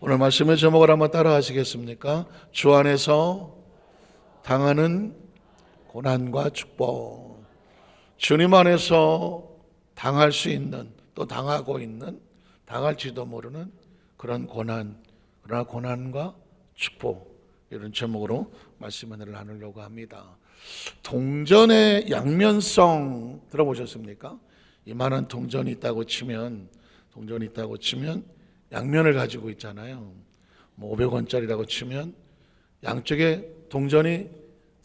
오늘 말씀의 제목을 한번 따라 하시겠습니까? 주 안에서 당하는 고난과 축복. 주님 안에서 당할 수 있는, 또 당하고 있는, 당할지도 모르는 그런 고난, 그러나 고난과 축복, 이런 제목으로 말씀을 나누려고 합니다. 동전의 양면성 들어보셨습니까? 이만한 동전이 있다고 치면 양면을 가지고 있잖아요. 500원짜리라고 치면 양쪽에 동전이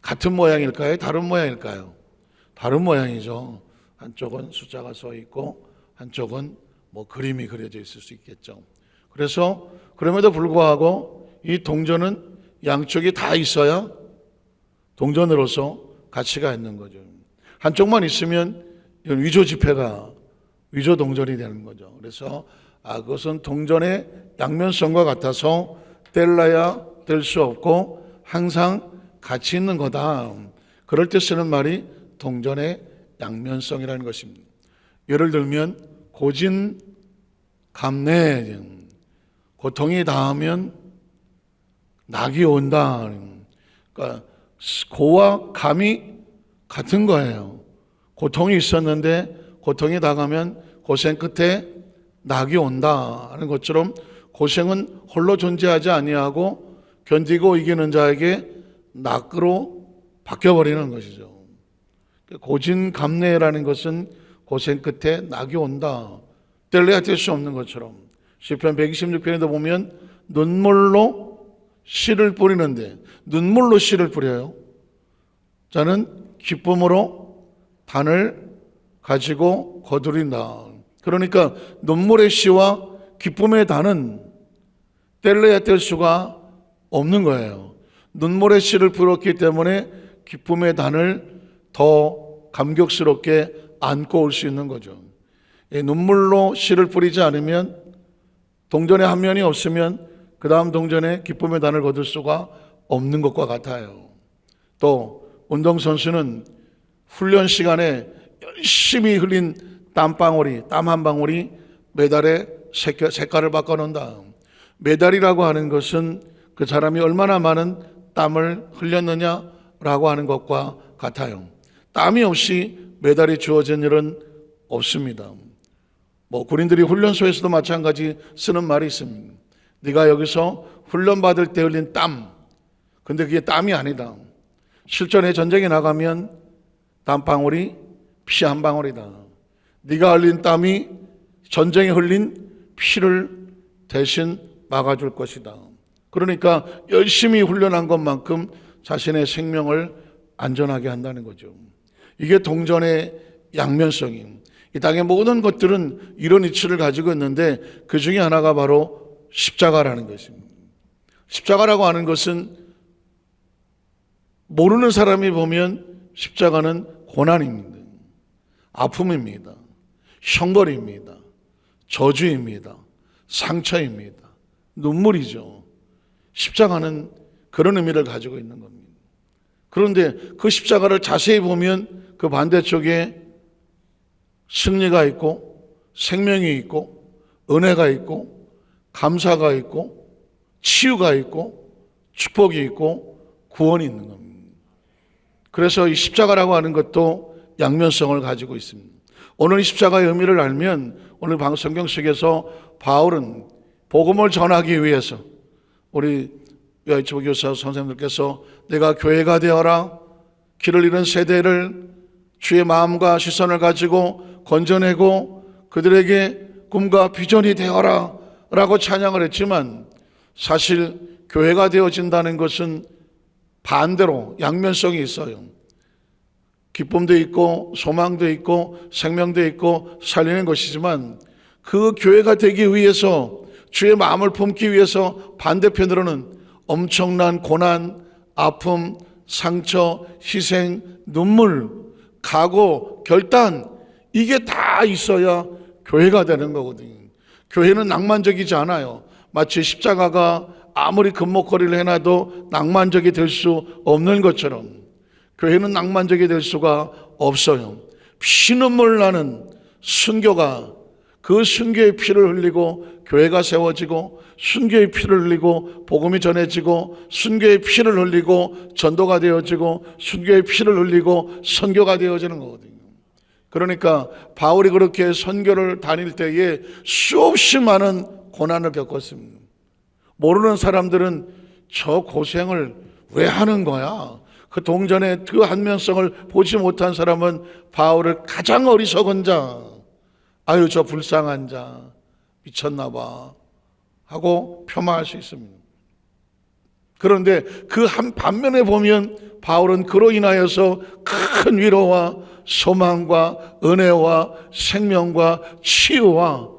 같은 모양일까요? 다른 모양일까요? 다른 모양이죠. 한쪽은 숫자가 써 있고 한쪽은 그림이 그려져 있을 수 있겠죠. 그래서 그럼에도 불구하고 이 동전은 양쪽이 다 있어야 동전으로서 가치가 있는 거죠. 한쪽만 있으면 이건 위조 지폐가 위조 동전이 되는 거죠. 그래서 그것은 동전의 양면성과 같아서 뗄래야 뗄 수 없고 항상 가치 있는 거다. 그럴 때 쓰는 말이 동전의 양면성이라는 것입니다. 예를 들면 고진감래, 고통이 닿으면 낙이 온다. 그러니까 고와 감이 같은 거예요. 고통이 있었는데 고통이 다가면 고생 끝에 낙이 온다 하는 것처럼 고생은 홀로 존재하지 아니하고 견디고 이기는 자에게 낙으로 바뀌어버리는 것이죠. 고진감래라는 것은 고생 끝에 낙이 온다. 뗄래야 뗄 수 없는 것처럼 시편 126편에도 보면 눈물로 씨를 뿌리는데 눈물로 씨를 뿌려요. 자는 기쁨으로 단을 가지고 거두린다. 그러니까 눈물의 씨와 기쁨의 단은 뗄래야 뗄 수가 없는 거예요. 눈물의 씨를 뿌렸기 때문에 기쁨의 단을 더 감격스럽게 안고 올 수 있는 거죠. 눈물로 씨를 뿌리지 않으면 동전의 한 면이 없으면 그 다음 동전에 기쁨의 단을 거둘 수가 없는 것과 같아요. 또 운동선수는 훈련 시간에 열심히 흘린 땀 한 방울이 메달의 색깔을 바꿔놓는다. 메달이라고 하는 것은 그 사람이 얼마나 많은 땀을 흘렸느냐라고 하는 것과 같아요. 땀이 없이 메달이 주어진 일은 없습니다. 군인들이 훈련소에서도 마찬가지 쓰는 말이 있습니다. 네가 여기서 훈련받을 때 흘린 땀, 근데 그게 땀이 아니다. 실전에 전쟁에 나가면 땀방울이 피 한 방울이다. 네가 흘린 땀이 전쟁에 흘린 피를 대신 막아줄 것이다. 그러니까 열심히 훈련한 것만큼 자신의 생명을 안전하게 한다는 거죠. 이게 동전의 양면성입니다. 이 땅의 모든 것들은 이런 이치를 가지고 있는데 그 중에 하나가 바로 십자가라는 것입니다. 십자가라고 하는 것은 모르는 사람이 보면 십자가는 고난입니다. 아픔입니다. 형벌입니다. 저주입니다. 상처입니다. 눈물이죠. 십자가는 그런 의미를 가지고 있는 겁니다. 그런데 그 십자가를 자세히 보면 그 반대쪽에 승리가 있고 생명이 있고 은혜가 있고 감사가 있고 치유가 있고 축복이 있고 구원이 있는 겁니다. 그래서 이 십자가라고 하는 것도 양면성을 가지고 있습니다. 오늘 이 십자가의 의미를 알면 오늘 성경 속에서 바울은 복음을 전하기 위해서 우리 여의치부 교사 선생님들께서 내가 교회가 되어라 길을 잃은 세대를 주의 마음과 시선을 가지고 건져내고 그들에게 꿈과 비전이 되어라 라고 찬양을 했지만 사실 교회가 되어진다는 것은 반대로 양면성이 있어요. 기쁨도 있고 소망도 있고 생명도 있고 살리는 것이지만 그 교회가 되기 위해서 주의 마음을 품기 위해서 반대편으로는 엄청난 고난, 아픔, 상처, 희생, 눈물, 각오, 결단 이게 다 있어야 교회가 되는 거거든요. 교회는 낭만적이지 않아요. 마치 십자가가 아무리 금목걸이를 해놔도 낭만적이 될 수 없는 것처럼 교회는 낭만적이 될 수가 없어요. 피눈물 나는 순교가 그 순교의 피를 흘리고 교회가 세워지고 순교의 피를 흘리고 복음이 전해지고 순교의 피를 흘리고 전도가 되어지고 순교의 피를 흘리고 선교가 되어지는 거거든요. 그러니까 바울이 그렇게 선교를 다닐 때에 수없이 많은 고난을 겪었습니다. 모르는 사람들은 저 고생을 왜 하는 거야? 그 동전의 그 한면성을 보지 못한 사람은 바울을 가장 어리석은 자, 아유 저 불쌍한 자, 미쳤나 봐 하고 폄하할 수 있습니다. 그런데 그 한 반면에 보면 바울은 그로 인하여서 큰 위로와 소망과 은혜와 생명과 치유와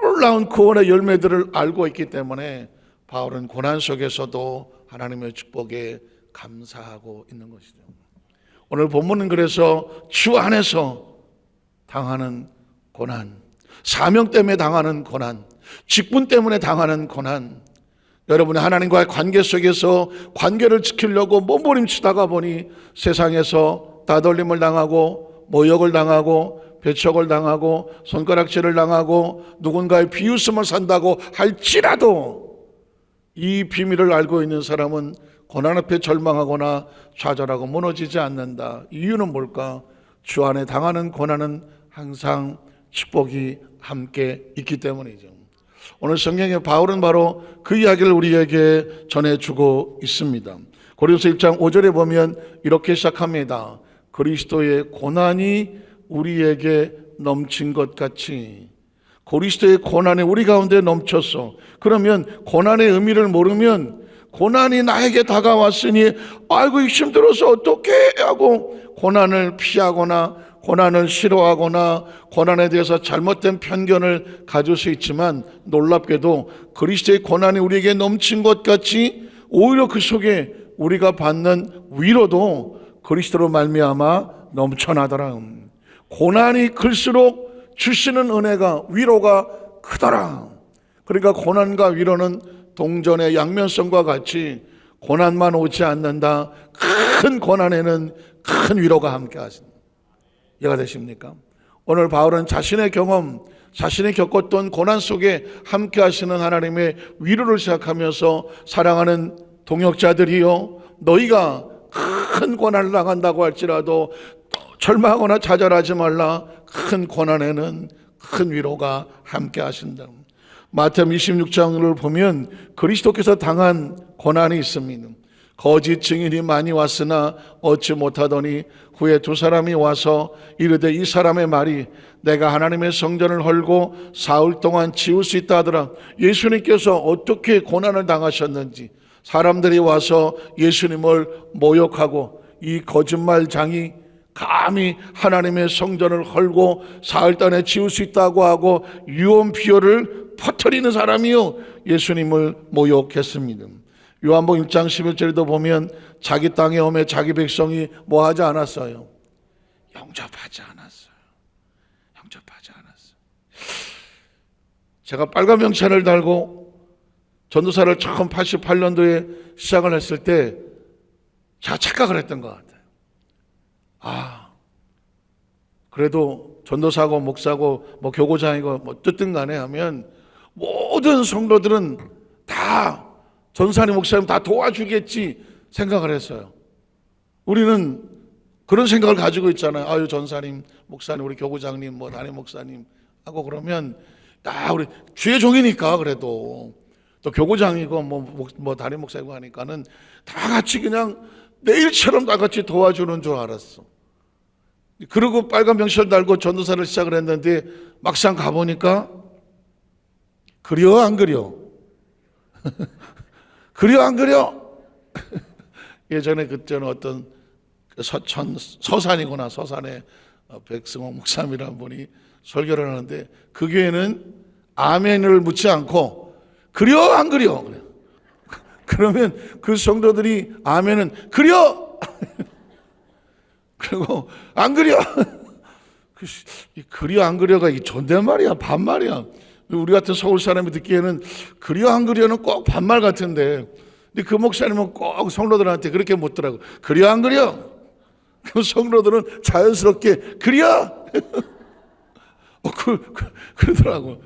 놀라운 구원의 열매들을 알고 있기 때문에 바울은 고난 속에서도 하나님의 축복에 감사하고 있는 것이죠. 오늘 본문은 그래서 주 안에서 당하는 고난, 사명 때문에 당하는 고난, 직분 때문에 당하는 고난, 여러분이 하나님과의 관계 속에서 관계를 지키려고 몸부림치다가 보니 세상에서 따돌림을 당하고 모욕을 당하고 배척을 당하고 손가락질을 당하고 누군가의 비웃음을 산다고 할지라도 이 비밀을 알고 있는 사람은 고난 앞에 절망하거나 좌절하고 무너지지 않는다. 이유는 뭘까? 주 안에 당하는 고난은 항상 축복이 함께 있기 때문이죠. 오늘 성경에 바울은 바로 그 이야기를 우리에게 전해주고 있습니다. 고린도서 1장 5절에 보면 이렇게 시작합니다. 그리스도의 고난이 우리에게 넘친 것 같이. 그리스도의 고난이 우리 가운데 넘쳤어. 그러면 고난의 의미를 모르면 고난이 나에게 다가왔으니 아이고 힘들어서 어떻게 하고 고난을 피하거나 고난을 싫어하거나 고난에 대해서 잘못된 편견을 가질 수 있지만 놀랍게도 그리스도의 고난이 우리에게 넘친 것 같이 오히려 그 속에 우리가 받는 위로도 그리스도로 말미암아 넘쳐나더라. 고난이 클수록 주시는 은혜가 위로가 크더라. 그러니까 고난과 위로는 동전의 양면성과 같이 고난만 오지 않는다. 큰 고난에는 큰 위로가 함께 하신다. 이해가 되십니까? 오늘 바울은 자신의 경험, 자신이 겪었던 고난 속에 함께 하시는 하나님의 위로를 생각하면서 사랑하는 동역자들이요, 너희가 큰 고난을 당한다고 할지라도 절망하거나 좌절하지 말라. 큰 고난에는 큰 위로가 함께 하신다. 마태복음 26장을 보면 그리스도께서 당한 고난이 있습니다. 거짓 증인이 많이 왔으나 얻지 못하더니 후에 두 사람이 와서 이르되 이 사람의 말이 내가 하나님의 성전을 헐고 사흘 동안 지을 수 있다 하더라. 예수님께서 어떻게 고난을 당하셨는지 사람들이 와서 예수님을 모욕하고 이 거짓말장이 감히 하나님의 성전을 헐고 사흘 동안에 지을 수 있다고 하고 유언 비어를 퍼뜨리는 사람이요 예수님을 모욕했습니다. 요한복음 1장 11절에도 보면 자기 땅에 오매 자기 백성이 뭐 하지 않았어요? 영접하지 않았어요. 영접하지 않았어요. 제가 빨간 명찰을 달고 전도사를 처음 88년도에 시작을 했을 때 제가 착각을 했던 것 같아요. 그래도 전도사고 목사고 뭐 교구장이고 뭐 뜻든 간에 하면 모든 성도들은 다 전사님 목사님 다 도와주겠지 생각을 했어요. 우리는 그런 생각을 가지고 있잖아요. 아유 전사님 목사님 우리 교구장님 뭐 담임 목사님 하고 그러면 우리 주의 종이니까 그래도 또 교구장이고 뭐 담임 목사이고 하니까는 다 같이 그냥 내일처럼 다 같이 도와주는 줄 알았어. 그리고 빨간 명찰 달고 전도사를 시작을 했는데 막상 가보니까 그려 안 그려? 그려 안 그려? 예전에 그때는 어떤 서산이구나. 서산에 백승호 목사님이라는 분이 설교를 하는데 그 교회는 아멘을 묻지 않고 그려 안 그려? 그러면 그 성도들이 아멘은 그려! 그리고 안 그려! 그려 안 그려가 이 존댓말이야 반말이야. 우리 같은 서울 사람이 듣기에는 그려 안 그려는 꼭 반말 같은데 근데 그 목사님은 꼭 성도들한테 그렇게 묻더라고. 그려 안 그려? 그 성도들은 자연스럽게 그려! 그러더라고.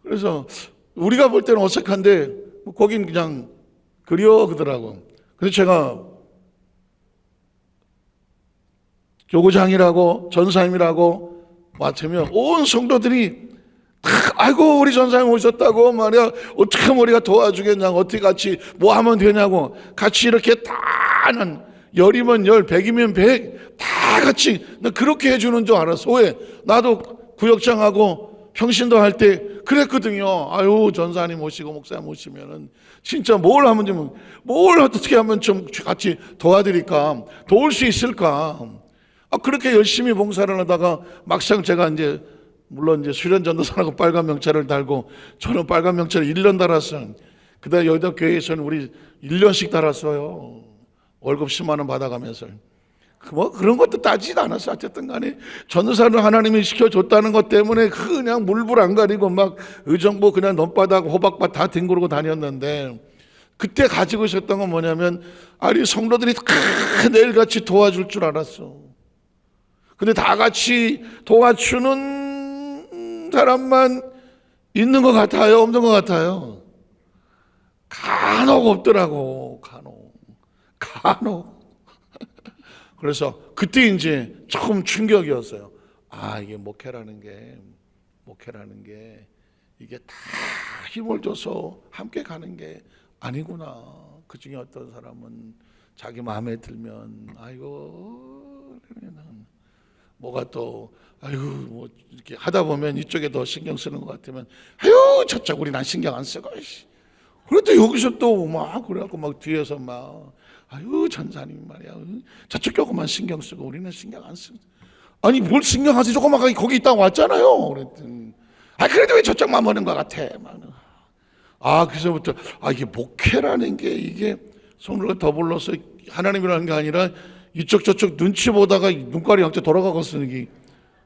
그래서 우리가 볼 때는 어색한데 거긴 그냥 그려 그러더라고. 그래서 제가 교구장이라고 전사님이라고 맡으면 온 성도들이 아이고 우리 전사님 오셨다고 말이야, 어떻게 하면 우리가 도와주겠냐고, 어떻게 같이 뭐 하면 되냐고, 같이 이렇게 다는 열이면 열, 백이면 백, 다 같이 나 그렇게 해주는 줄 알았어. 왜? 나도 구역장하고 평신도 할 때 그랬거든요. 아유 전사님 오시고 목사님 오시면은 진짜 뭘 하면 좀, 뭘 어떻게 하면 좀 같이 도와드릴까, 도울 수 있을까. 그렇게 열심히 봉사를 하다가 막상 제가 이제 물론 이제 수련 전도사라고 빨간 명찰을 달고, 저는 빨간 명찰을 1년 달았어요. 그다음에 여기다 교회에서는 우리 1년씩 달았어요. 월급 10만 원 받아가면서. 뭐 그런 것도 따지지 않았어. 어쨌든 간에 전도사를 하나님이 시켜줬다는 것 때문에 그냥 물불 안 가리고 막 의정부 그냥 논바닥 호박밭 다 뒹구르고 다녔는데, 그때 가지고 있었던 건 뭐냐면, 아니 성도들이 다 내일같이 도와줄 줄 알았어. 근데 다 같이 도와주는 사람만 있는 것 같아요? 없는 것 같아요? 간혹 없더라고. 간혹. 그래서 그때 이제 조금 충격이었어요. 이게 목회라는 게 이게 다 힘을 줘서 함께 가는 게 아니구나. 그 중에 어떤 사람은 자기 마음에 들면 아이고 뭐가 또 아이고 뭐 이렇게 하다 보면 이쪽에 더 신경 쓰는 것 같으면 아유 저쪽 우리 난 신경 안 쓰고, 그래도 여기서 또 막 그래갖고 막 뒤에서 막 아유 전사님 말이야 저쪽 조금만 신경 쓰고 우리는 신경 안 쓰고. 아니 뭘 신경 하지, 조금만 거기 있다 왔잖아요. 그랬더니 그래도 왜 저쪽만 보는 것 같아. 그래서부터 이게 목회라는 게 이게 성도가 더불어서 하나님이라는 게 아니라 이쪽 저쪽 눈치 보다가 눈깔이 영째 돌아가거든요.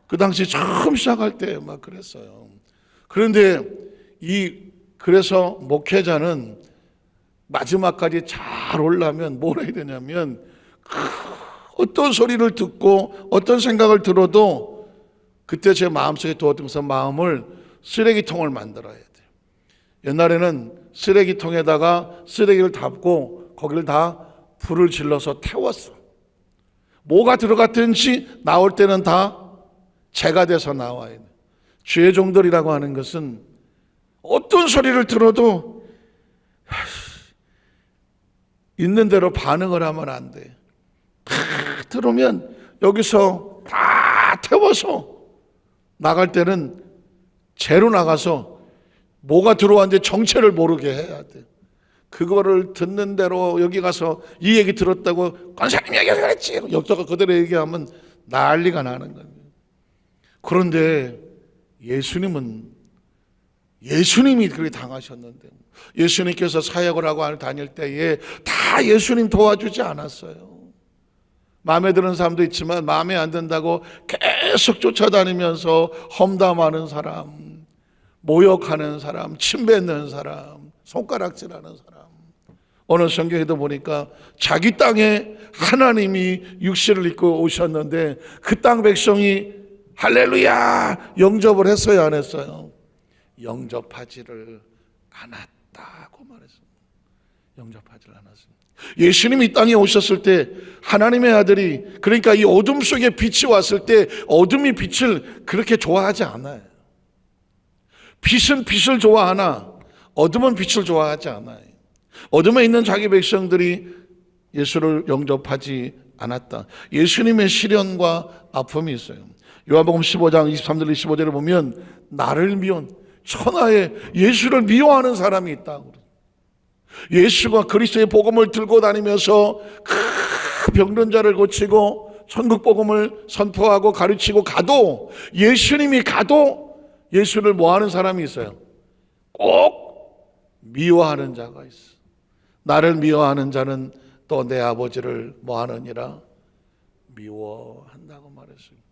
그 당시 처음 시작할 때 막 그랬어요. 그런데 그래서 목회자는 마지막까지 잘 오려면 뭘 해야 되냐면, 어떤 소리를 듣고 어떤 생각을 들어도 그때 제 마음속에 두었던 마음을 쓰레기통을 만들어야 돼요. 옛날에는 쓰레기통에다가 쓰레기를 담고 거기를 다 불을 질러서 태웠어. 뭐가 들어갔든지 나올 때는 다 재가 돼서 나와야 돼. 주의 종들이라고 하는 것은 어떤 소리를 들어도 있는 대로 반응을 하면 안 돼. 다 들으면 여기서 다 태워서 나갈 때는 재로 나가서 뭐가 들어왔는지 정체를 모르게 해야 돼. 그거를 듣는 대로 여기 가서 이 얘기 들었다고 권사님 얘기해서 그랬지 여기다가 그대로 얘기하면 난리가 나는 거예요. 그런데 예수님이 그렇게 당하셨는데, 예수님께서 사역을 하고 다닐 때에 다 예수님 도와주지 않았어요. 마음에 드는 사람도 있지만 마음에 안 든다고 계속 쫓아다니면서 험담하는 사람, 모욕하는 사람, 침 뱉는 사람, 손가락질하는 사람. 어느 성경에도 보니까 자기 땅에 하나님이 육신을 입고 오셨는데 그 땅 백성이 할렐루야 영접을 했어요, 안 했어요? 영접하지를 않았다고 말했습니다. 영접하지를 않았습니다. 예수님이 이 땅에 오셨을 때 하나님의 아들이, 그러니까 이 어둠 속에 빛이 왔을 때 어둠이 빛을 그렇게 좋아하지 않아요. 빛은 빛을 좋아하나 어둠은 빛을 좋아하지 않아요. 어둠에 있는 자기 백성들이 예수를 영접하지 않았다. 예수님의 시련과 아픔이 있어요. 요한복음 15장 23절 25절에 보면 나를 천하에 예수를 미워하는 사람이 있다고. 예수가 그리스도의 복음을 들고 다니면서 그 병든 자를 고치고 천국 복음을 선포하고 가르치고 가도, 예수님이 가도 예수를 뭐하는 사람이 있어요? 꼭 미워하는 자가 있어. 나를 미워하는 자는 또 내 아버지를 뭐하느니라? 미워한다고 말했어요.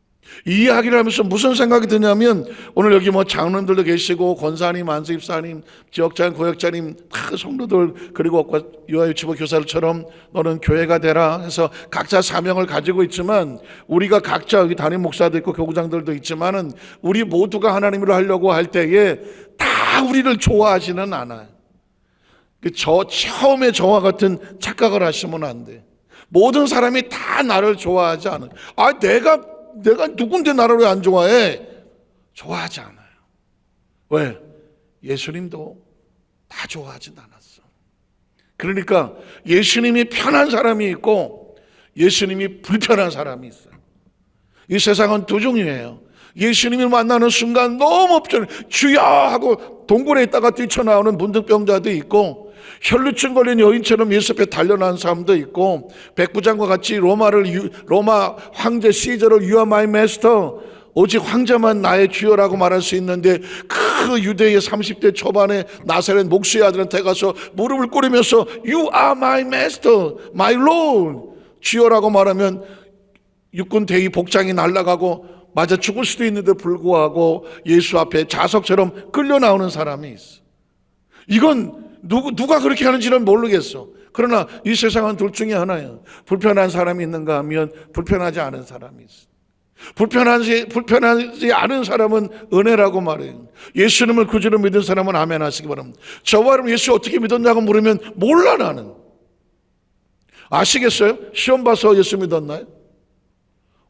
이 이야기를 하면서 무슨 생각이 드냐면, 오늘 여기 뭐 장로님들도 계시고 권사님, 안수집사님, 지역장님, 고역장님 다 성도들, 그리고 유아유치부 교사들처럼 너는 교회가 되라 해서 각자 사명을 가지고 있지만, 우리가 각자 여기 담임 목사도 있고 교구장들도 있지만은 우리 모두가 하나님을 하려고 할 때에 다 다 우리를 좋아하지는 않아요. 처음에 저와 같은 착각을 하시면 안 돼. 모든 사람이 다 나를 좋아하지 않아요. 내가 누군데 나를 왜 안 좋아해? 좋아하지 않아요. 왜? 예수님도 다 좋아하진 않았어. 그러니까 예수님이 편한 사람이 있고 예수님이 불편한 사람이 있어요. 이 세상은 두 종류예요. 예수님을 만나는 순간 너무 주여 하고 동굴에 있다가 뛰쳐나오는 문득병자도 있고, 혈루증 걸린 여인처럼 예수 앞에 달려나온 사람도 있고, 백부장과 같이 로마 황제 시저를 You are my master, 오직 황제만 나의 주여라고 말할 수 있는데, 그 유대의 30대 초반에 나사렛 목수의 아들한테 가서 무릎을 꿇으면서 You are my master, my lord, 주여라고 말하면 육군 대위 복장이 날아가고 맞아 죽을 수도 있는데 불구하고 예수 앞에 자석처럼 끌려 나오는 사람이 있어. 이건 누가 그렇게 하는지는 모르겠어. 그러나 이 세상은 둘 중에 하나예요. 불편한 사람이 있는가 하면 불편하지 않은 사람이 있어. 불편하지 않은 사람은 은혜라고 말해요. 예수님을 구주로 믿은 사람은 아멘 하시기 바랍니다. 저와 여러분 예수 어떻게 믿었냐고 물으면 몰라 나는. 아시겠어요? 시험 봐서 예수 믿었나요?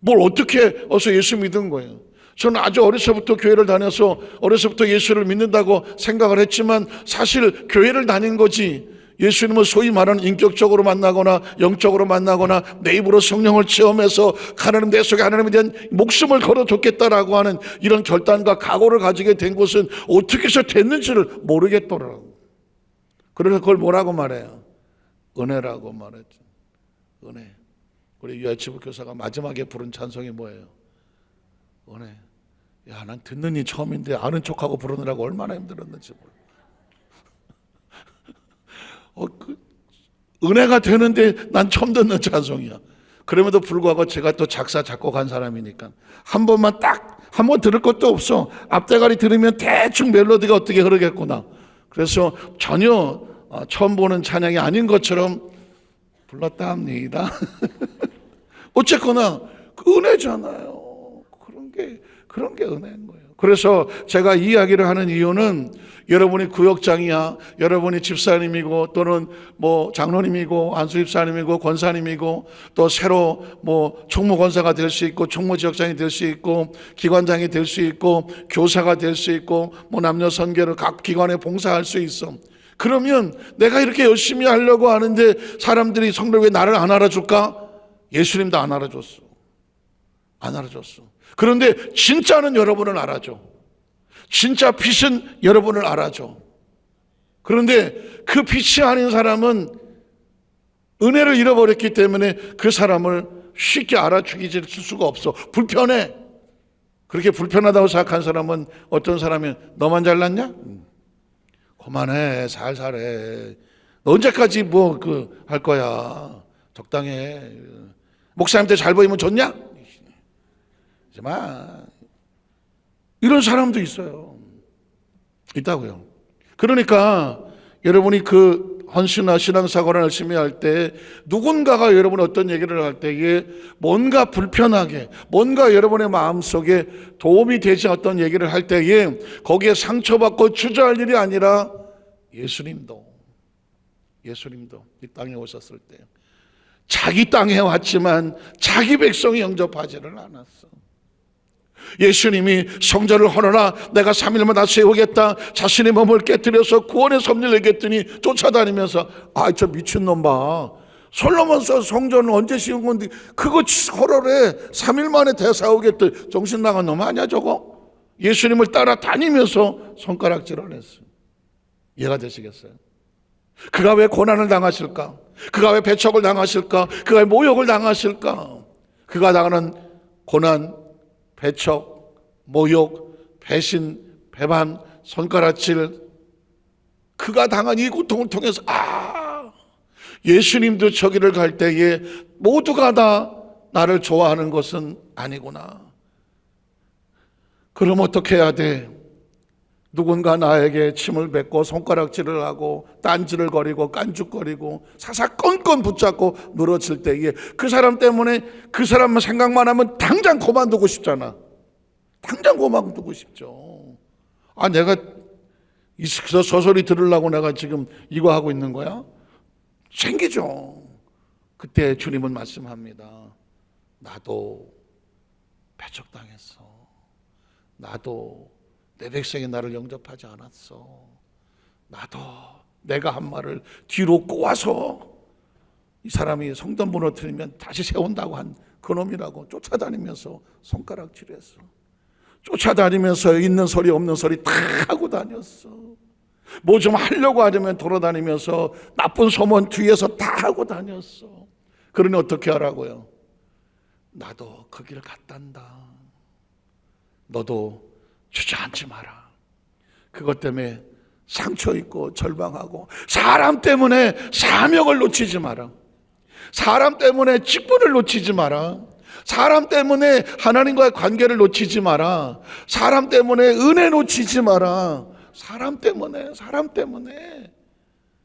뭘 어떻게 어서 예수 믿은 거예요? 저는 아주 어려서부터 교회를 다녀서 어려서부터 예수를 믿는다고 생각을 했지만 사실 교회를 다닌 거지, 예수님을 소위 말하는 인격적으로 만나거나 영적으로 만나거나 내 입으로 성령을 체험해서 하나님 내 속에 하나님에 대한 목숨을 걸어줬겠다라고 하는 이런 결단과 각오를 가지게 된 것은 어떻게 해서 됐는지를 모르겠더라고요. 그래서 그걸 뭐라고 말해요? 은혜라고 말했죠. 은혜. 우리 유아치부 교사가 마지막에 부른 찬송이 뭐예요? 은혜. 야, 난 듣는 이 처음인데 아는 척하고 부르느라고 얼마나 힘들었는지 몰라. 은혜가 되는데 난 처음 듣는 찬송이야. 그럼에도 불구하고 제가 또 작사 작곡한 사람이니까 한 번만 한 번 들을 것도 없어. 앞대가리 들으면 대충 멜로디가 어떻게 흐르겠구나. 그래서 전혀 처음 보는 찬양이 아닌 것처럼 불렀답니다. 어쨌거나 그 은혜잖아요. 그런 게 은혜인 거예요. 그래서 제가 이 이야기를 하는 이유는 여러분이 구역장이야, 여러분이 집사님이고 또는 뭐 장로님이고 안수집사님이고 권사님이고 또 새로 뭐 총무권사가 될 수 있고 총무지역장이 될 수 있고 기관장이 될 수 있고 교사가 될 수 있고 뭐 남녀 선교를 각 기관에 봉사할 수 있어. 그러면 내가 이렇게 열심히 하려고 하는데 사람들이 성도 왜 나를 안 알아줄까? 예수님도 안 알아줬어. 안 알아줬어. 그런데 진짜는 여러분을 알아줘. 진짜 빛은 여러분을 알아줘. 그런데 그 빛이 아닌 사람은 은혜를 잃어버렸기 때문에 그 사람을 쉽게 알아주기 수가 없어. 불편해. 그렇게 불편하다고 생각한 사람은 어떤 사람이 너만 잘났냐? 그만해, 살살해. 너 언제까지 할 거야? 적당해. 목사님한테 잘 보이면 좋냐? 하지만 이런 사람도 있다고요. 그러니까 여러분이 그 헌신과 신앙사고를 열심히 할 때 누군가가 여러분 어떤 얘기를 할 때에 뭔가 불편하게, 뭔가 여러분의 마음속에 도움이 되지 어떤 얘기를 할 때에 거기에 상처받고 주저할 일이 아니라 예수님도 이 땅에 오셨을 때 자기 땅에 왔지만 자기 백성이 영접하지를 않았어. 예수님이 성전을 헐어라 내가 3일마다 세우겠다, 자신의 몸을 깨뜨려서 구원의 섭리를 내겠더니 쫓아다니면서 저 미친놈 봐, 솔로몬 성전을 언제 세운 건데 그거 헐어래 3일 만에 되사오겠다, 정신 나간 놈 아니야 저거? 예수님을 따라다니면서 손가락질을 했어요. 이해가 되시겠어요? 그가 왜 고난을 당하실까? 그가 왜 배척을 당하실까? 그가 왜 모욕을 당하실까? 그가 당하는 고난, 배척, 모욕, 배신, 배반, 손가락질, 그가 당한 이 고통을 통해서 예수님도 저기를 갈 때에 모두가 다 나를 좋아하는 것은 아니구나. 그럼 어떻게 해야 돼? 누군가 나에게 침을 뱉고 손가락질을 하고 딴지를 거리고 깐죽거리고 사사건건 붙잡고 늘어질 때에 그 사람 때문에 그 사람만 생각만 하면 당장 그만두고 싶잖아. 당장 그만두고 싶죠. 내가 저 소리 들으려고 내가 지금 이거 하고 있는 거야? 생기죠. 그때 주님은 말씀합니다. 나도 배척당했어. 나도 내 백성이 나를 영접하지 않았어. 나도 내가 한 말을 뒤로 꼬아서 이 사람이 성전 무너뜨리면 다시 세운다고 한 그놈이라고 쫓아다니면서 손가락질했어. 쫓아다니면서 있는 소리 없는 소리 다 하고 다녔어. 뭐 좀 하려고 하려면 돌아다니면서 나쁜 소문 뒤에서 다 하고 다녔어. 그러니 어떻게 하라고요? 나도 그 길 갔단다. 너도 주저앉지 마라. 그것 때문에 상처 있고 절망하고, 사람 때문에 사명을 놓치지 마라. 사람 때문에 직분을 놓치지 마라. 사람 때문에 하나님과의 관계를 놓치지 마라. 사람 때문에 은혜 놓치지 마라. 사람 때문에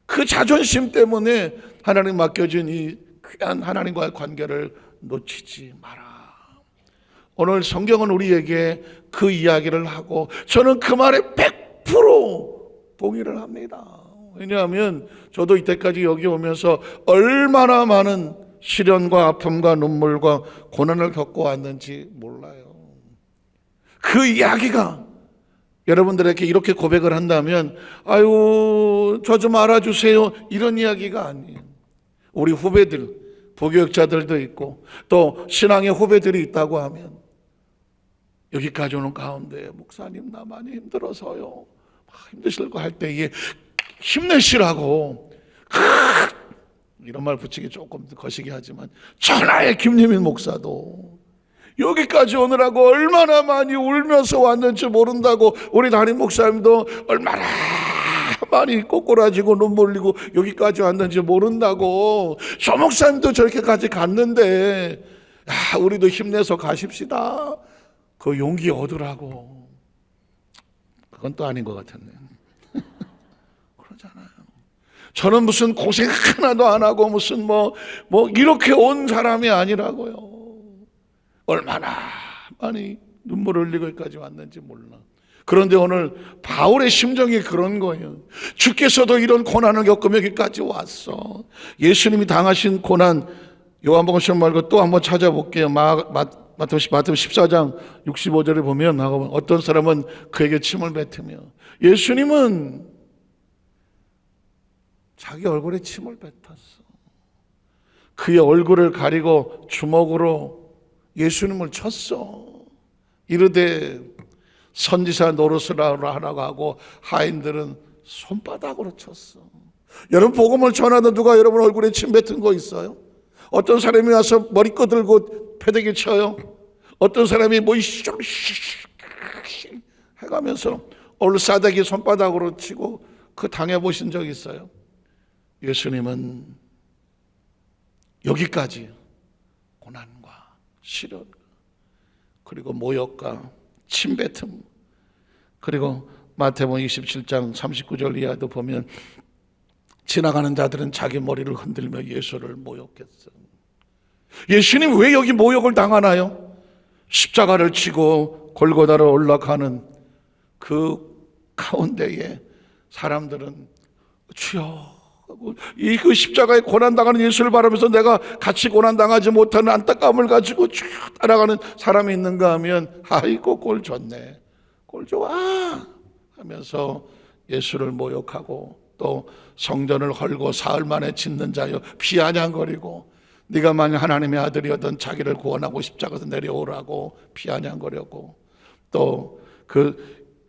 그 자존심 때문에 하나님 맡겨진 이 귀한 하나님과의 관계를 놓치지 마라. 오늘 성경은 우리에게 그 이야기를 하고, 저는 그 말에 100% 동의를 합니다. 왜냐하면 저도 이때까지 여기 오면서 얼마나 많은 시련과 아픔과 눈물과 고난을 겪고 왔는지 몰라요. 그 이야기가 여러분들에게 이렇게 고백을 한다면, 아유 저 좀 알아주세요, 이런 이야기가 아니에요. 우리 후배들, 부교육자들도 있고 또 신앙의 후배들이 있다고 하면 여기까지 오는 가운데, 목사님 나 많이 힘들어서요, 힘드실 거 할 때에 힘내시라고, 이런 말 붙이기 조금 거시기 하지만 천하의 김예민 목사도 여기까지 오느라고 얼마나 많이 울면서 왔는지 모른다고, 우리 담임 목사님도 얼마나 많이 꼬꾸라지고 눈물 흘리고 여기까지 왔는지 모른다고, 저 목사님도 저렇게까지 갔는데 우리도 힘내서 가십시다, 그 용기 얻으라고. 그건 또 아닌 것 같았네. 그러잖아요. 저는 무슨 고생 하나도 안 하고 무슨 뭐 이렇게 온 사람이 아니라고요. 얼마나 많이 눈물을 흘리고 여기까지 왔는지 몰라. 그런데 오늘 바울의 심정이 그런 거예요. 주께서도 이런 고난을 겪으며 여기까지 왔어. 예수님이 당하신 고난, 요한복음 말고 또 한번 찾아볼게요. 마태복음 14장 65절에 보면 어떤 사람은 그에게 침을 뱉으며, 예수님은 자기 얼굴에 침을 뱉었어. 그의 얼굴을 가리고 주먹으로 예수님을 쳤어. 이르되 선지자 노릇을 하라고 하고 하인들은 손바닥으로 쳤어. 여러분 복음을 전하던 누가 여러분 얼굴에 침 뱉은 거 있어요? 어떤 사람이 와서 머리 끄들고 패대기 쳐요. 어떤 사람이 뭐 해가면서 얼싸대기 손바닥으로 치고 그 당해보신 적 있어요? 예수님은 여기까지 고난과 시련 그리고 모욕과 침뱉음, 그리고 마태복음 27장 39절 이하도 보면 지나가는 자들은 자기 머리를 흔들며 예수를 모욕했어. 예수님 왜 여기 모욕을 당하나요? 십자가를 치고 골고다로 올라가는 그 가운데에 사람들은 주여, 그 십자가에 고난당하는 예수를 바라면서 내가 같이 고난당하지 못하는 안타까움을 가지고 쭉 따라가는 사람이 있는가 하면, 아이고 꼴 좋네, 꼴 좋아 하면서 예수를 모욕하고, 또 성전을 헐고 사흘 만에 짓는 자여 피아냥거리고, 네가 만약 하나님의 아들이었던 자기를 구원하고 십자가에서 내려오라고 피아냥거렸고, 또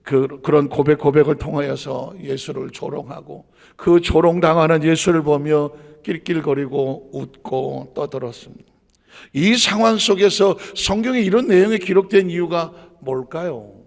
그런 고백을 통하여서 예수를 조롱하고, 그 조롱당하는 예수를 보며 낄낄거리고 웃고 떠들었습니다. 이 상황 속에서 성경에 이런 내용이 기록된 이유가 뭘까요?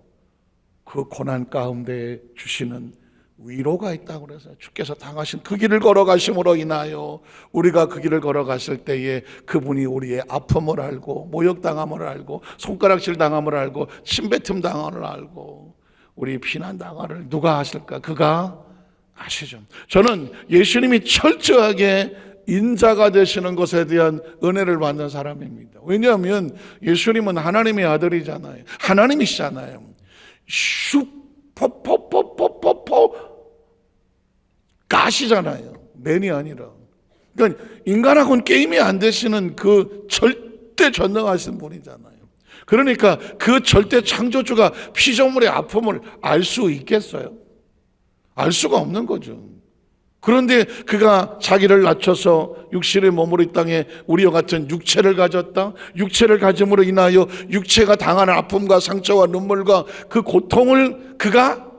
그 고난 가운데 주시는 위로가 있다고 그래서, 주께서 당하신 그 길을 걸어가심으로 인하여 우리가 그 길을 걸어갔을 때에 그분이 우리의 아픔을 알고, 모욕당함을 알고, 손가락질 당함을 알고, 침뱉음 당함을 알고, 우리 피난당함을 누가 하실까? 그가 아시죠. 저는 예수님이 철저하게 인자가 되시는 것에 대한 은혜를 받는 사람입니다. 왜냐하면 예수님은 하나님의 아들이잖아요. 하나님이시잖아요. 슉 포포포포포포 가시잖아요. 맨이 아니라. 그러니까 인간하고는 게임이 안 되시는 그 절대 전능하신 분이잖아요. 그러니까 그 절대 창조주가 피조물의 아픔을 알 수 있겠어요? 알 수가 없는 거죠. 그런데 그가 자기를 낮춰서 육신의 몸으로 이 땅에 우리와 같은 육체를 가졌다. 육체를 가짐으로 인하여 육체가 당하는 아픔과 상처와 눈물과 그 고통을 그가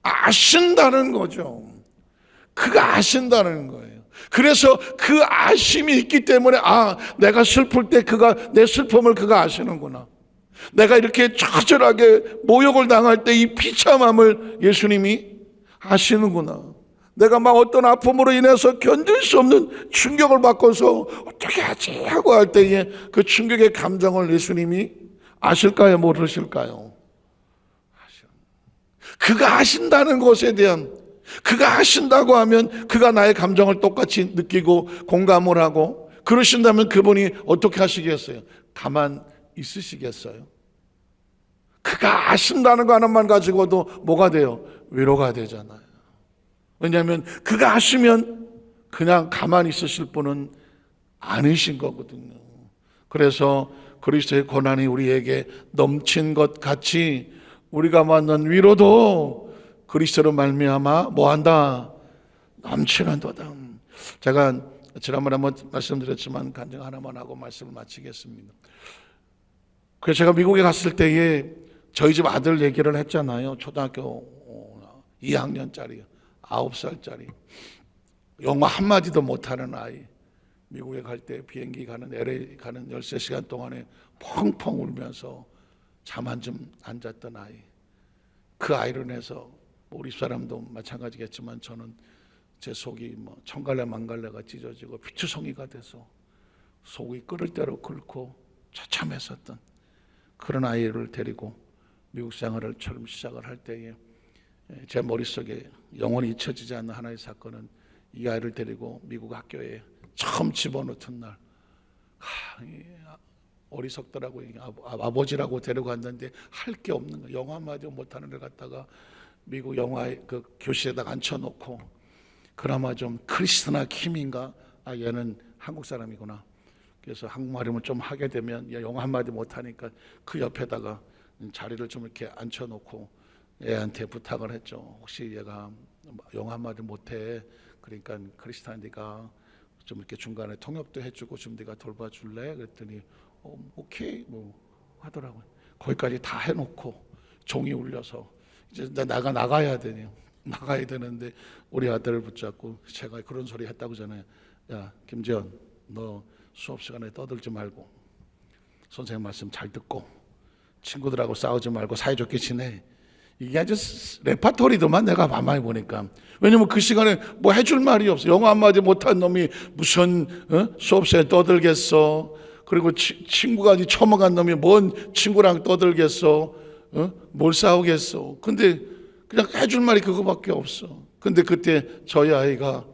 아신다는 거죠. 그가 아신다는 거예요. 그래서 그 아심이 있기 때문에 내가 슬플 때 그가 내 슬픔을 그가 아시는구나. 내가 이렇게 처절하게 모욕을 당할 때 이 비참함을 예수님이 아시는구나. 내가 막 어떤 아픔으로 인해서 견딜 수 없는 충격을 받고서 어떻게 하지 하고 할 때에 그 충격의 감정을 예수님이 아실까요? 모르실까요? 그가 아신다는 것에 대한, 그가 아신다고 하면 그가 나의 감정을 똑같이 느끼고 공감을 하고 그러신다면 그분이 어떻게 하시겠어요? 가만 있으시겠어요? 그가 아신다는 거 하나만 가지고도 뭐가 돼요? 위로가 되잖아요. 왜냐하면 그가 아시면 그냥 가만히 있으실 분은 아니신 거거든요. 그래서 그리스도의 고난이 우리에게 넘친 것 같이 우리가 받는 위로도 그리스도로 말미암아 뭐한다? 넘치는도다. 제가 지난번에 한번 말씀드렸지만 간증 하나만 하고 말씀을 마치겠습니다. 그래서 제가 미국에 갔을 때에 저희 집 아들 얘기를 했잖아요. 초등학교 2학년짜리 9살짜리 영어 한마디도 못하는 아이, 미국에 갈 때 비행기 가는 LA 가는 13시간 동안에 펑펑 울면서 잠 한 점 안 잤던 아이. 그 아이로 인해서 우리 사람도 마찬가지겠지만 저는 제 속이 청갈래 망갈래가 찢어지고 피투성이가 돼서 속이 끓을 대로 끓고 처참했었던 그런 아이를 데리고 미국 생활을 처음 시작을 할 때에 제 머릿속에 영원히 잊혀지지 않는 하나의 사건은 이 아이를 데리고 미국 학교에 처음 집어넣던 날, 어리석더라고요. 아버지라고 데려갔는데 할 게 없는 거예요. 영어 한마디 못하는 애 갖다가 미국 영화의 그 교실에다가 앉혀놓고 그나마 좀 크리스나 킴인가? 얘는 한국 사람이구나. 그래서 한국말을 좀 하게 되면 영어 한마디 못하니까 그 옆에다가 자리를 좀 이렇게 앉혀놓고 애한테 부탁을 했죠. 혹시 얘가 영어 한마디 못해. 그러니까 크리스탄 네가 좀 이렇게 중간에 통역도 해주고 좀 네가 돌봐줄래? 그랬더니 오케이 뭐 하더라고요. 거기까지 다 해놓고 종이 울려서 이제 나가야 되네요. 나가야 되는데 우리 아들을 붙잡고 제가 그런 소리 했다고 전에 야 김재현 너 수업 시간에 떠들지 말고 선생님 말씀 잘 듣고 친구들하고 싸우지 말고 사이좋게 지내. 이게 아주 레파토리더만 내가 가만히 보니까. 왜냐면 그 시간에 뭐 해줄 말이 없어. 영어 한마디 못한 놈이 무슨 수업 시간에 떠들겠어. 그리고 친구가 처먹은 놈이 뭔 친구랑 떠들겠어. 뭘 싸우겠어. 근데 그냥 해줄 말이 그거밖에 없어. 근데 그때 저희 아이가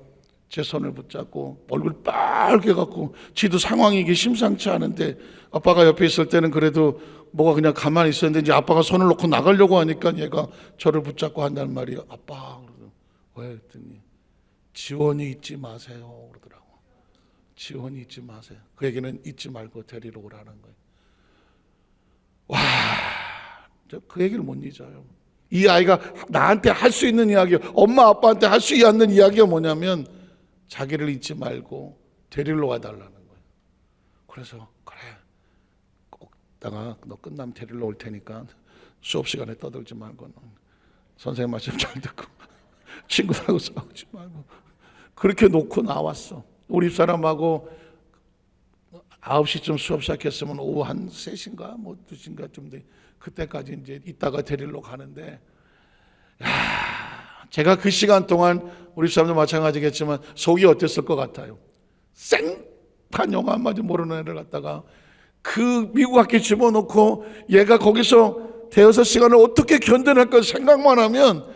제 손을 붙잡고 얼굴 빨개 갖고 지도 상황이 이게 심상치 않은데 아빠가 옆에 있을 때는 그래도 뭐가 그냥 가만히 있었는데 이제 아빠가 손을 놓고 나가려고 하니까 얘가 저를 붙잡고 한다는 말이에요. 아빠, 왜? 했더니 지원이 잊지 마세요 그러더라고. 지원이 잊지 마세요. 그 얘기는 잊지 말고 데리러 오라는 거예요. 와, 그 얘기를 못 잊어요. 이 아이가 나한테 할 수 있는 이야기, 엄마 아빠한테 할 수 있는 이야기가 뭐냐면 자기를 잊지 말고 데리러 와달라는 거예요. 그래서 그래, 꼭 내가 너 끝나면 데리러 올 테니까 수업 시간에 떠들지 말고 선생님 말씀 잘 듣고 친구들하고 싸우지 말고 그렇게 놓고 나왔어. 우리 사람하고 9시쯤 수업 시작했으면 오후 한 3시인가 뭐 2시인가 좀 돼. 그때까지 이제 이따가 데리러 가는데 제가 그 시간 동안 우리 사람도 마찬가지겠지만 속이 어땠을 것 같아요. 생판 영어 한마디 모르는 애를 갖다가 그 미국 학교에 집어넣고 얘가 거기서 대여섯 시간을 어떻게 견뎌낼까 생각만 하면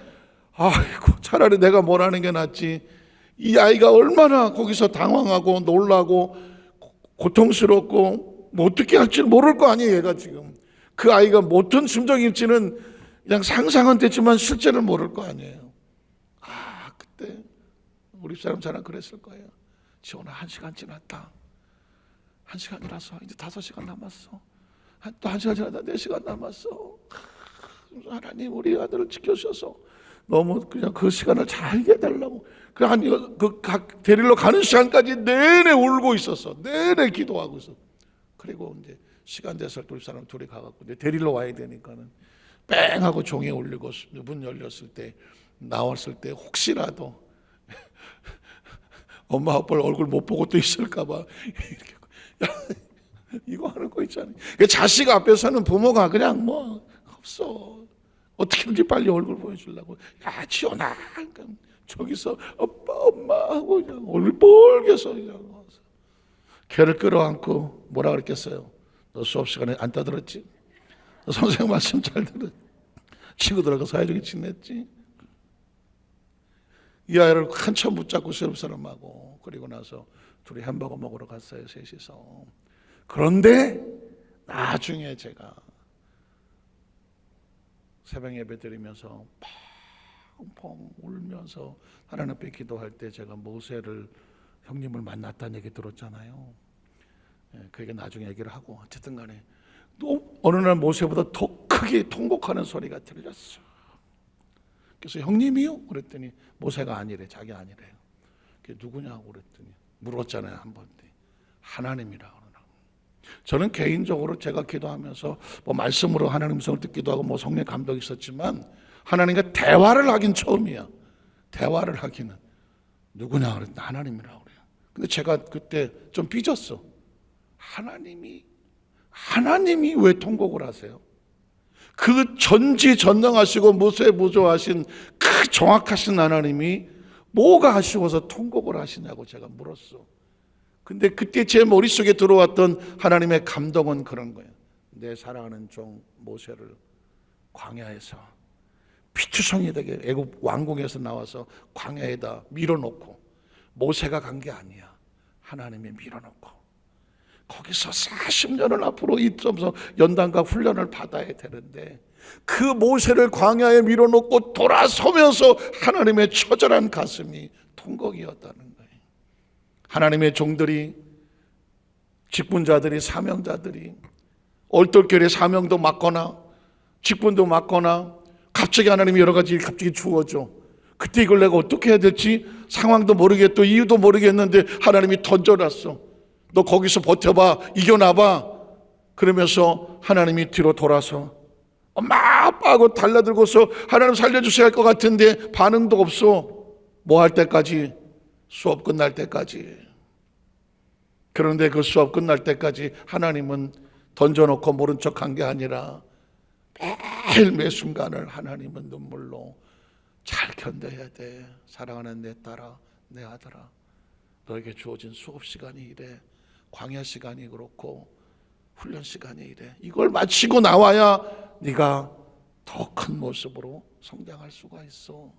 아이고 차라리 내가 뭘 하는 게 낫지. 이 아이가 얼마나 거기서 당황하고 놀라고 고통스럽고 뭐 어떻게 할지 모를 거 아니에요. 얘가 지금 그 아이가 어떤 심정일지는 그냥 상상은 됐지만 실제를 모를 거 아니에요. 그때 우리 사람 잘은 그랬을 거예요. 지원아 1시간 지났다. 1시간이라서 이제 5시간 남았어. 또 1시간 지났다. 4시간 남았어. 하나님 우리 아들을 지켜주셔서 너무 그냥 그 시간을 잘 해달라고. 각 데리러 가는 시간까지 내내 울고 있었어. 내내 기도하고 있어. 그리고 이제 시간 돼서 우리 사람 둘이 가갖고 이제 데리러 와야 되니까는 뺑 하고 종이 울리고 문 열렸을 때 나왔을 때 혹시라도 엄마 아빠 얼굴 못 보고 또 있을까봐 이렇게 이거 하는 거 있잖아요. 자식 앞에서는 부모가 그냥 뭐 없어. 어떻게든지 빨리 얼굴 보여주려고. 야 지원아 저기서 아빠 엄마 하고 그냥 얼굴 빨개서 그냥 와서 걔를 끌어안고 뭐라 그랬겠어요? 너 수업 시간에 안 떠들었지? 너 선생님 말씀 잘 들었지? 친구들하고 사이좋게 지냈지? 이 아이를 한참 붙잡고 시험 사람하고 그리고 나서 둘이 햄버거 먹으러 갔어요. 셋이서. 그런데 나중에 제가 새벽 예배 드리면서 펑펑 울면서 하나님 앞에 기도할 때 제가 모세를 형님을 만났다는 얘기 들었잖아요. 그 얘기 나중에 얘기를 하고 어쨌든 간에 또 어느 날 모세보다 더 크게 통곡하는 소리가 들렸어. 그래서 형님이요? 그랬더니 모세가 아니래. 자기 아니래요. 그게 누구냐고 그랬더니 물었잖아요. 한 번. 하나님이라고. 저는 개인적으로 제가 기도하면서 뭐 말씀으로 하나님 음성을 듣기도 하고 뭐 성령 감동이 있었지만 하나님과 대화를 하긴 처음이야. 대화를 하기는 누구냐 그랬더니 하나님이라고 그래요. 근데 제가 그때 좀 삐졌어. 하나님이 왜 통곡을 하세요? 그 전지전능하시고 무소부조하신 그 정확하신 하나님이 뭐가 아쉬워서 통곡을 하시냐고 제가 물었어. 근데 그때 제 머릿속에 들어왔던 하나님의 감동은 그런 거예요. 내 사랑하는 종 모세를 광야에서 피투성이 되게 애굽 왕궁에서 나와서 광야에다 밀어놓고 모세가 간 게 아니야. 하나님이 밀어놓고 거기서 40년을 앞으로 있으면서 연단과 훈련을 받아야 되는데 그 모세를 광야에 밀어놓고 돌아서면서 하나님의 처절한 가슴이 통곡이었다는 거예요. 하나님의 종들이 직분자들이 사명자들이 얼떨결에 사명도 맡거나 직분도 맡거나 갑자기 하나님이 여러 가지 갑자기 주어져. 그때 이걸 내가 어떻게 해야 될지 상황도 모르겠고 이유도 모르겠는데 하나님이 던져놨어. 너 거기서 버텨봐. 이겨나봐. 그러면서 하나님이 뒤로 돌아서 엄마 아빠 하고 달라들고서 하나님 살려주셔야 할 것 같은데 반응도 없어. 뭐 할 때까지? 수업 끝날 때까지. 그런데 그 수업 끝날 때까지 하나님은 던져놓고 모른 척한 게 아니라 매일 매 순간을 하나님은 눈물로 잘 견뎌야 돼. 사랑하는 내 딸아, 내 아들아, 너에게 주어진 수업 시간이 이래. 광야 시간이 그렇고 훈련 시간이 이래. 이걸 마치고 나와야 네가 더 큰 모습으로 성장할 수가 있어.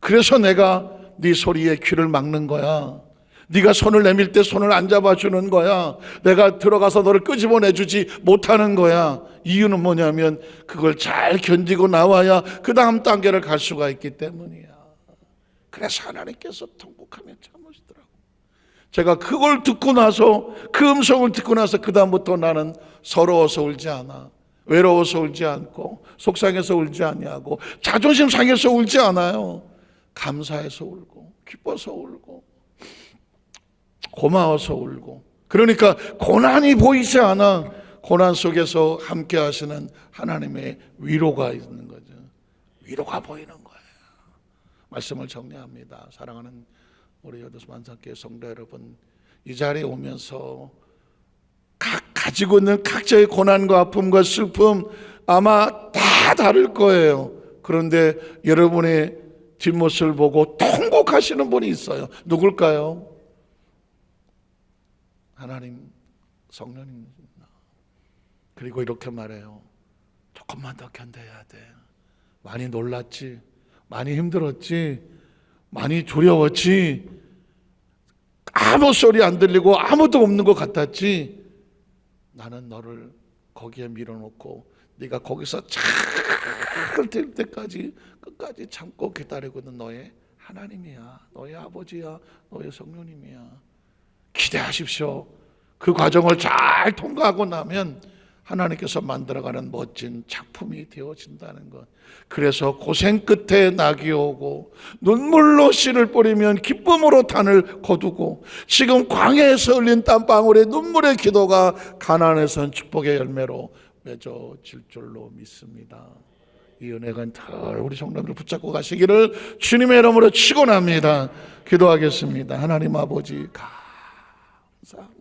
그래서 내가 네 소리에 귀를 막는 거야. 네가 손을 내밀 때 손을 안 잡아주는 거야. 내가 들어가서 너를 끄집어내주지 못하는 거야. 이유는 뭐냐면 그걸 잘 견디고 나와야 그 다음 단계를 갈 수가 있기 때문이야. 그래서 하나님께서 통곡하며 참으시더라고. 제가 그걸 듣고 나서 그 음성을 듣고 나서 그 다음부터 나는 서러워서 울지 않아. 외로워서 울지 않고 속상해서 울지 아니하고 자존심 상해서 울지 않아요. 감사해서 울고 기뻐서 울고 고마워서 울고. 그러니까 고난이 보이지 않아. 고난 속에서 함께 하시는 하나님의 위로가 있는 거죠. 위로가 보이는 거예요. 말씀을 정리합니다. 사랑하는 우리 여도수 만상교회 성도 여러분, 이 자리에 오면서 가지고 있는 각자의 고난과 아픔과 슬픔 아마 다 다를 거예요. 그런데 여러분의 뒷모습을 보고 통곡하시는 분이 있어요. 누굴까요? 하나님, 성령님입니다. 그리고 이렇게 말해요. 조금만 더 견뎌야 돼. 많이 놀랐지? 많이 힘들었지? 많이 두려웠지? 아무 소리 안 들리고 아무도 없는 것 같았지? 나는 너를 거기에 밀어놓고 네가 거기서 잘 될 때까지 끝까지 참고 기다리고 있는 너의 하나님이야, 너의 아버지야, 너의 성령님이야. 기대하십시오. 그 과정을 잘 통과하고 나면 하나님께서 만들어가는 멋진 작품이 되어진다는 것. 그래서 고생 끝에 낙이 오고 눈물로 씨를 뿌리면 기쁨으로 단을 거두고, 지금 광야에서 흘린 땀방울의 눈물의 기도가 가나안에선 축복의 열매로 맺어질 줄로 믿습니다. 이 은혜가 늘 우리 성도들 붙잡고 가시기를 주님의 이름으로 축원합니다. 기도하겠습니다. 하나님 아버지 감사합니다.